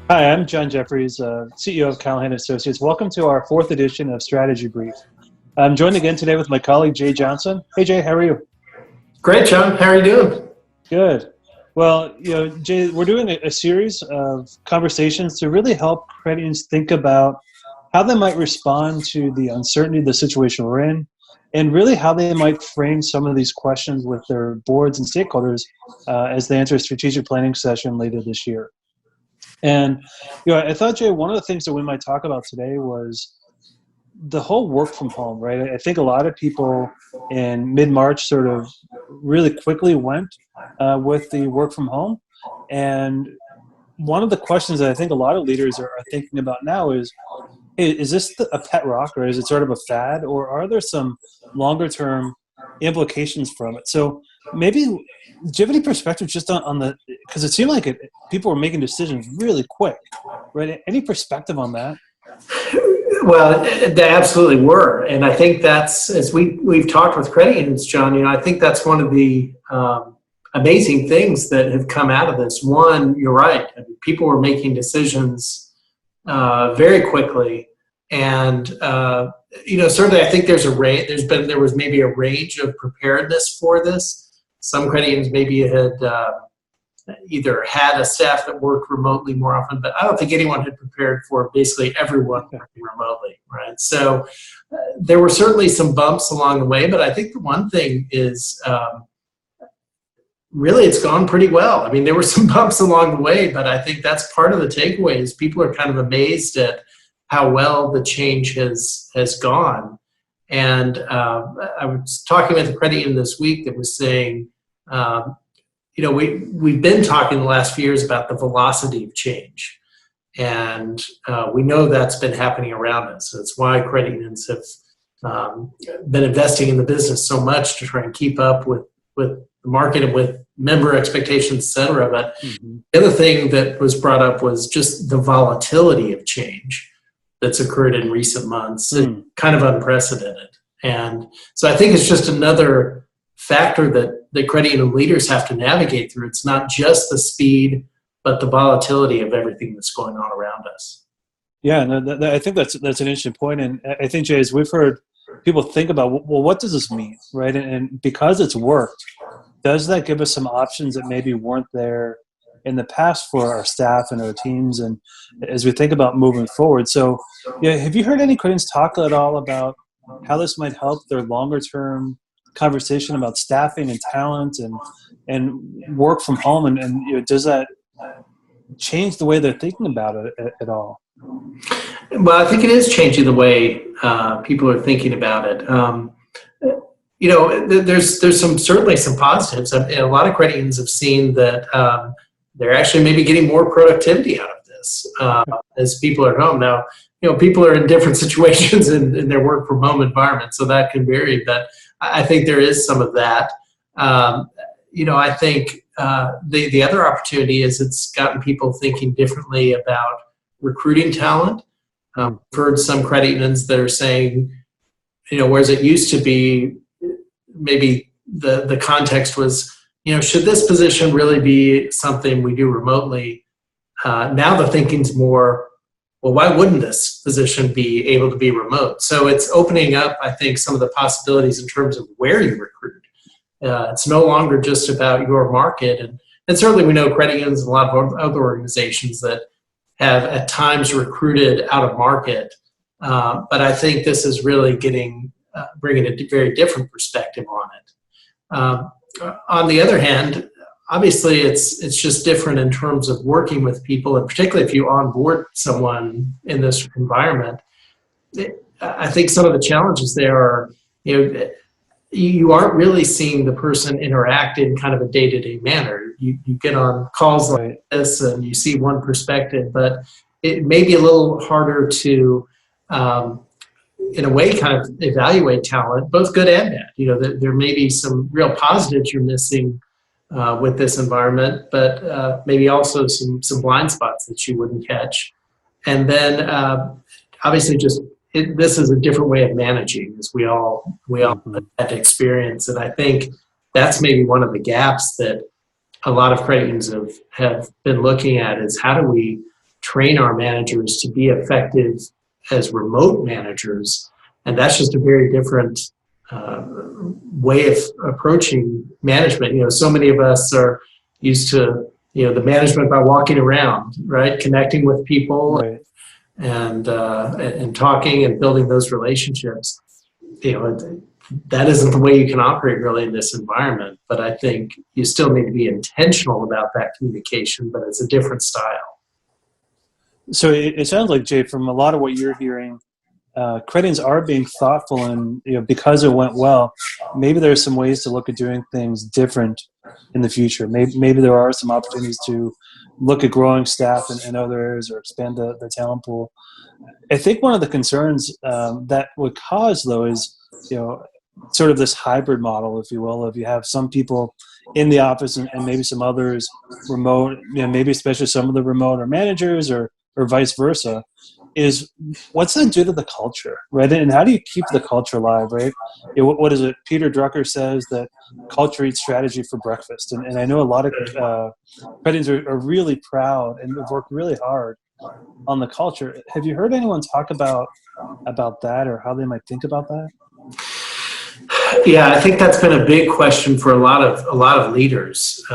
Hi, I'm John Jeffries, CEO of Callahan Associates. Welcome to our fourth edition of Strategy Brief. I'm joined again today with my colleague Jay Johnson. Hey Jay, how are you? Great, John. How are you doing? Good. Well, Jay, we're doing a series of conversations to really help credit unions think about how they might respond to the uncertainty of the situation we're in, and really how they might frame some of these questions with their boards and stakeholders as they enter a strategic planning session later this year. And I thought, Jay, one of the things that we might talk about today was the whole work from home, right? I think a lot of people in mid-March sort of really quickly went with the work from home. And one of the questions that I think a lot of leaders are thinking about now is, hey, is this a pet rock, or is it sort of a fad, or are there some longer term implications from it? So maybe, do you have any perspective just on the, because it seemed like people were making decisions really quick, right? Any perspective on that? Well, they absolutely were, and I think that's as we've talked with credit unions, John. I think that's one of the amazing things that have come out of this. One, you're right. I mean, people were making decisions very quickly, and certainly, I think there's a range. There was maybe a range of preparedness for this. Some credit unions maybe had either had a staff that worked remotely more often, but I don't think anyone had prepared for basically everyone working remotely, right? So there were certainly some bumps along the way, but I think the one thing is really it's gone pretty well. I mean, there were some bumps along the way, but I think that's part of the takeaway is people are kind of amazed at how well the change has gone. And I was talking with a credit union this week that was saying, we've been talking the last few years about the velocity of change, and we know that's been happening around us. So it's why credit unions have been investing in the business so much to try and keep up with the market and with member expectations, et cetera. But the other thing that was brought up was just the volatility of change that's occurred in recent months. It's kind of unprecedented. And so I think it's just another factor that credit union leaders have to navigate through. It's not just the speed, but the volatility of everything that's going on around us. Yeah, no, I think that's an interesting point, and I think, Jay, as we've heard people think about, well, what does this mean, right? And because it's worked, does that give us some options that maybe weren't there in the past for our staff and our teams, and as we think about moving forward? So, yeah, have you heard any credit talk at all about how this might help their longer term conversation about staffing and talent and work from home, and does that change the way they're thinking about it at all? Well, I think it is changing the way people are thinking about it. There's certainly some positives. And a lot of credit unions have seen that they're actually maybe getting more productivity out of this as people are home. Now, people are in different situations in their work from home environment, so that can vary. But I think there is some of that. I think the other opportunity is it's gotten people thinking differently about recruiting talent. I've heard some credit unions that are saying, whereas it used to be, maybe the context was, should this position really be something we do remotely? Now the thinking's more, well, why wouldn't this position be able to be remote? So it's opening up, I think, some of the possibilities in terms of where you recruit. It's no longer just about your market. And certainly we know credit unions and a lot of other organizations that have at times recruited out of market. But I think this is really bringing a very different perspective on it. On the other hand, obviously it's just different in terms of working with people, and particularly if you onboard someone in this environment. I think some of the challenges there are, you aren't really seeing the person interact in kind of a day-to-day manner. You get on calls like this and you see one perspective, but it may be a little harder to, in a way, kind of evaluate talent, both good and bad. There may be some real positives you're missing with this environment, but maybe also some blind spots that you wouldn't catch. And then obviously this is a different way of managing, as we all had experience. And I think that's maybe one of the gaps that a lot of credit unions have been looking at, is how do we train our managers to be effective as remote managers. And that's just a very different way of approaching management. So many of us are used to, the management by walking around, right? Connecting with people, Right. and talking and building those relationships. That isn't the way you can operate really in this environment. But I think you still need to be intentional about that communication, but it's a different style. So it sounds like, Jay, from a lot of what you're hearing, Credits are being thoughtful, and because it went well, maybe there's some ways to look at doing things different in the future. Maybe there are some opportunities to look at growing staff in other areas or expand the talent pool. I think one of the concerns that would cause, though, is sort of this hybrid model, if you will, if you have some people in the office and maybe some others remote, maybe especially some of the remote are managers or vice versa. Is what's that do to the culture, right? And how do you keep the culture alive, right? What is it? Peter Drucker says that culture eats strategy for breakfast. And I know a lot of Canadians are really proud and have worked really hard on the culture. Have you heard anyone talk about that or how they might think about that? Yeah, I think that's been a big question for a lot of leaders,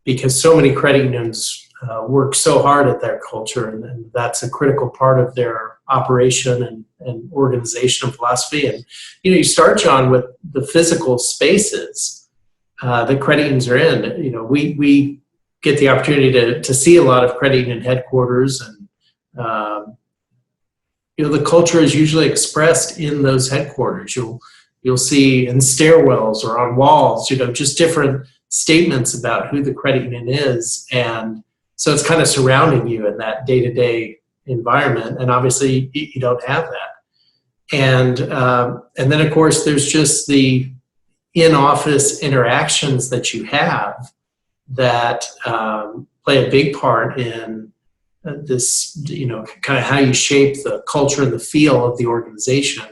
because so many credit unions work so hard at their culture, and that's a critical part of their operation and organizational philosophy. And you start, John, with the physical spaces that credit unions are in. We get the opportunity to see a lot of credit union headquarters, and the culture is usually expressed in those headquarters. You'll see in stairwells or on walls, just different statements about who the credit union is. And so it's kind of surrounding you in that day-to-day environment. And obviously you don't have that. And then of course there's just the in-office interactions that you have that play a big part in this, kind of how you shape the culture and the feel of the organization.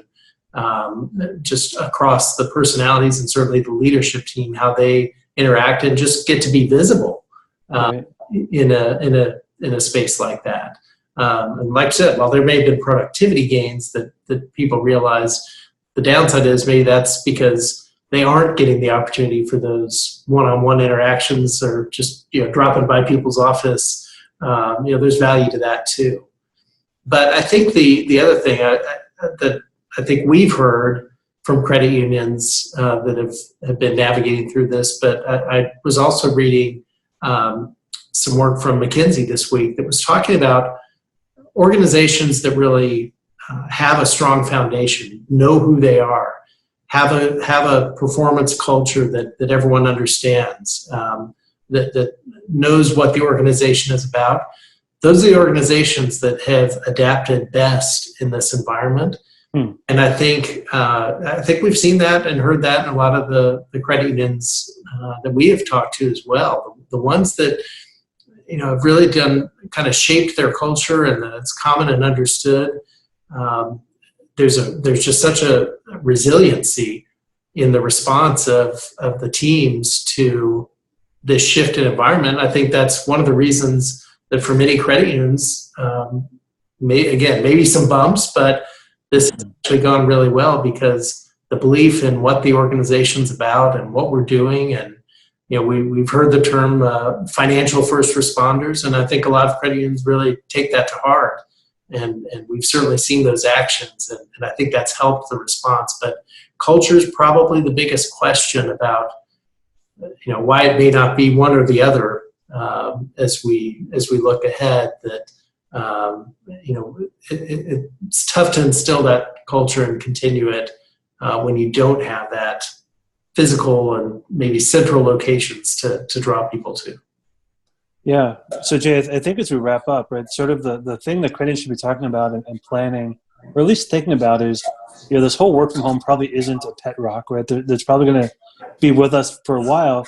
Just across the personalities and certainly the leadership team, how they interact and just get to be visible Right. in a space like that. And like I said, while there may have been productivity gains that people realize, the downside is maybe that's because they aren't getting the opportunity for those one-on-one interactions or just dropping by people's office. There's value to that too. But I think the other thing that I think we've heard from credit unions that have been navigating through this, but I was also reading some work from McKinsey this week that was talking about organizations that really have a strong foundation, know who they are, have a performance culture that everyone understands, that knows what the organization is about. Those are the organizations that have adapted best in this environment. And I think we've seen that and heard that in a lot of the credit unions that we have talked to as well. The ones that have really done kind of shaped their culture and that it's common and understood. There's just such a resiliency in the response of the teams to this shifted environment. I think that's one of the reasons that for many credit unions, maybe some bumps, but this has actually gone really well because the belief in what the organization's about and what we're doing. And, we've heard the term financial first responders. And I think a lot of credit unions really take that to heart. And we've certainly seen those actions. And I think that's helped the response. But culture is probably the biggest question about, why it may not be one or the other as we look ahead. That it's tough to instill that culture and continue it when you don't have that physical and maybe central locations to draw people to. Yeah. So Jay, I think as we wrap up, right, sort of the thing that credit should be talking about and planning, or at least thinking about, is, this whole work from home probably isn't a pet rock, right? That's probably going to be with us for a while.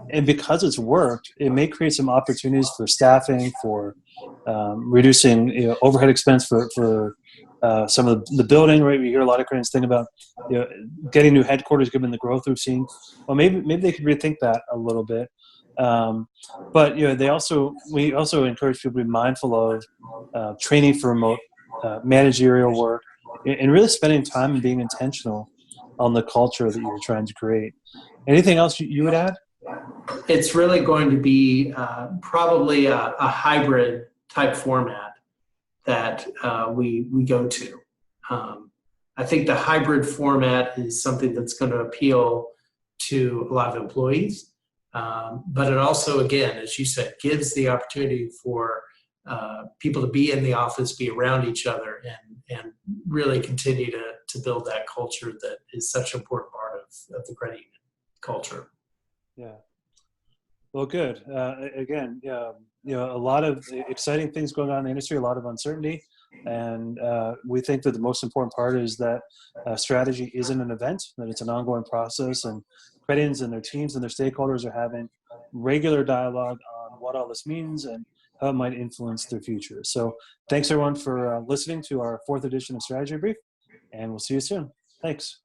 And because it's worked, it may create some opportunities for staffing, for reducing overhead expense for some of the building, right? We hear a lot of clients think about getting new headquarters given the growth we've seen. Well, maybe they could rethink that a little bit. But we also encourage people to be mindful of training for remote managerial work, and really spending time and being intentional on the culture that you're trying to create. Anything else you would add? It's really going to be probably a hybrid type format that we go to. I think the hybrid format is something that's going to appeal to a lot of employees, but it also, again, as you said, gives the opportunity for people to be in the office, be around each other, and really continue to build that culture that is such an important part of the credit union culture. Yeah. Well, good. Again, a lot of exciting things going on in the industry, a lot of uncertainty. And we think that the most important part is that strategy isn't an event, that it's an ongoing process, and credit unions and their teams and their stakeholders are having regular dialogue on what all this means and how it might influence their future. So thanks everyone for listening to our 4th edition of Strategy Brief, and we'll see you soon. Thanks.